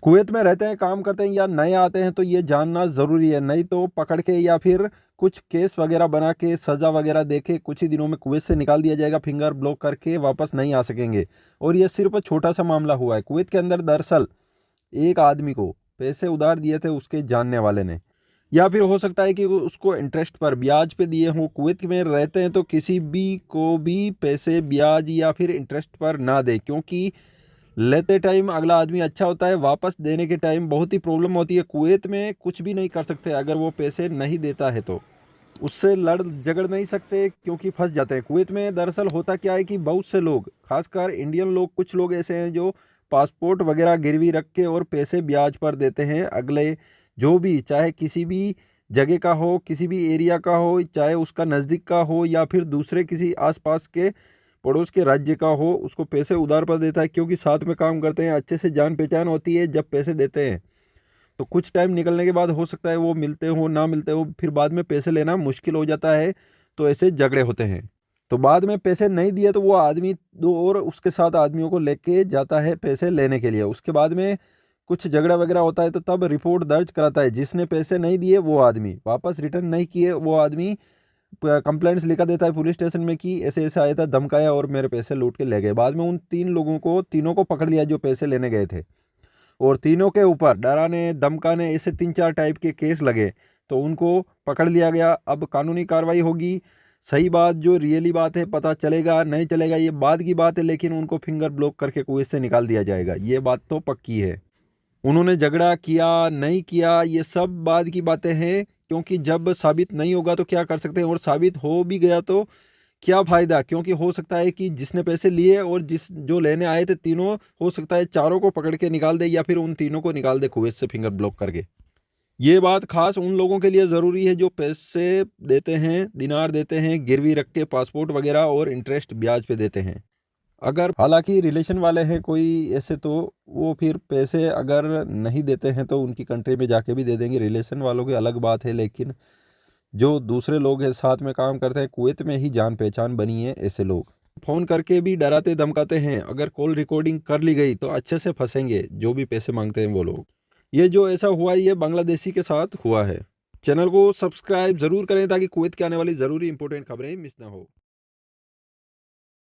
Kuwait में रहते हैं, काम करते हैं या नए आते हैं तो ये जानना ज़रूरी है, नहीं तो पकड़ के या फिर कुछ केस वगैरह बना के सज़ा वगैरह दे के कुछ ही दिनों में कुवैत से निकाल दिया जाएगा, फिंगर ब्लॉक करके वापस नहीं आ सकेंगे। और ये सिर्फ छोटा-सा मामला हुआ है। कुवैत के अंदर दरअसल एक आदमी को पैसे उधार दिए थे उसके जानने वाले ने, या फिर हो सकता है कि वो उसको इंटरेस्ट पर ब्याज पे दिए हों। कुवैत में रहते हैं तो किसी भी को भी पैसे ब्याज या फिर इंटरेस्ट पर ना दें, क्योंकि लेते टाइम अगला आदमी अच्छा होता है, वापस देने के टाइम बहुत ही प्रॉब्लम होती है। कुवैत में कुछ भी नहीं कर सकते, अगर वो पैसे नहीं देता है तो उससे लड़ झगड़ नहीं सकते, क्योंकि फंस जाते हैं। कुवैत में दरअसल होता क्या है कि बहुत से लोग, खासकर इंडियन लोग, कुछ लोग ऐसे हैं जो पासपोर्ट वगैरह गिरवी रख के और पैसे ब्याज पर देते हैं अगले, जो भी, चाहे किसी भी जगह का हो, किसी भी एरिया का हो, चाहे उसका नज़दीक का हो या फिर दूसरे किसी आसपास के पड़ोस के राज्य का हो, उसको पैसे उधार पर देता है, क्योंकि साथ में काम करते हैं, अच्छे से जान पहचान होती है। जब पैसे देते हैं तो कुछ टाइम निकलने के बाद हो सकता है वो मिलते हो ना मिलते हो, फिर बाद में पैसे लेना मुश्किल हो जाता है, तो ऐसे झगड़े होते हैं। तो बाद में पैसे नहीं दिए तो वो आदमी दो और उसके साथ आदमियों को लेके जाता है पैसे लेने के लिए। उसके बाद में कुछ झगड़ा वगैरह होता है तो तब रिपोर्ट दर्ज कराता है। जिसने पैसे नहीं दिए वो आदमी, वापस रिटर्न नहीं किए वो आदमी, कंप्लेंट्स लिखा देता है पुलिस स्टेशन में कि ऐसे ऐसे आया था, धमकाया और मेरे पैसे लूट के ले गए। बाद में उन तीनों को पकड़ लिया जो पैसे लेने गए थे, और तीनों के ऊपर डराने धमकाने ऐसे 3-4 टाइप के केस लगे, तो उनको पकड़ लिया गया। अब कानूनी कार्रवाई होगी। सही बात, जो रियली बात है, पता चलेगा नहीं चलेगा ये बाद की बात है, लेकिन उनको फिंगर ब्लॉक करके कुएं से निकाल दिया जाएगा, ये बात तो पक्की है। उन्होंने झगड़ा किया नहीं किया ये सब बाद की बातें हैं, क्योंकि जब साबित नहीं होगा तो क्या कर सकते हैं, और साबित हो भी गया तो क्या फ़ायदा, क्योंकि हो सकता है कि जिसने पैसे लिए और जिस जो लेने आए थे तीनों, हो सकता है चारों को पकड़ के निकाल दे या फिर उन तीनों को निकाल दे कुवैत से फिंगर ब्लॉक करके। ये बात खास उन लोगों के लिए ज़रूरी है जो पैसे देते हैं, दिनार देते हैं गिरवी रख के, पासपोर्ट वगैरह, और इंटरेस्ट ब्याज पे देते हैं। अगर हालांकि रिलेशन वाले हैं कोई ऐसे, तो वो फिर पैसे अगर नहीं देते हैं तो उनकी कंट्री में जाके भी दे देंगे, रिलेशन वालों की अलग बात है। लेकिन जो दूसरे लोग हैं साथ में काम करते हैं, कुवैत में ही जान पहचान बनी है ऐसे लोग। फ़ोन करके भी डराते धमकाते हैं, अगर कॉल रिकॉर्डिंग कर ली गई तो अच्छे से फंसेंगे जो भी पैसे मांगते हैं वो लोग। ये जो ऐसा हुआ ये बांग्लादेशी के साथ हुआ है। चैनल को सब्सक्राइब ज़रूर करें ताकि कुवैत के आने वाली ज़रूरी इंपॉर्टेंट खबरें मिस ना हो।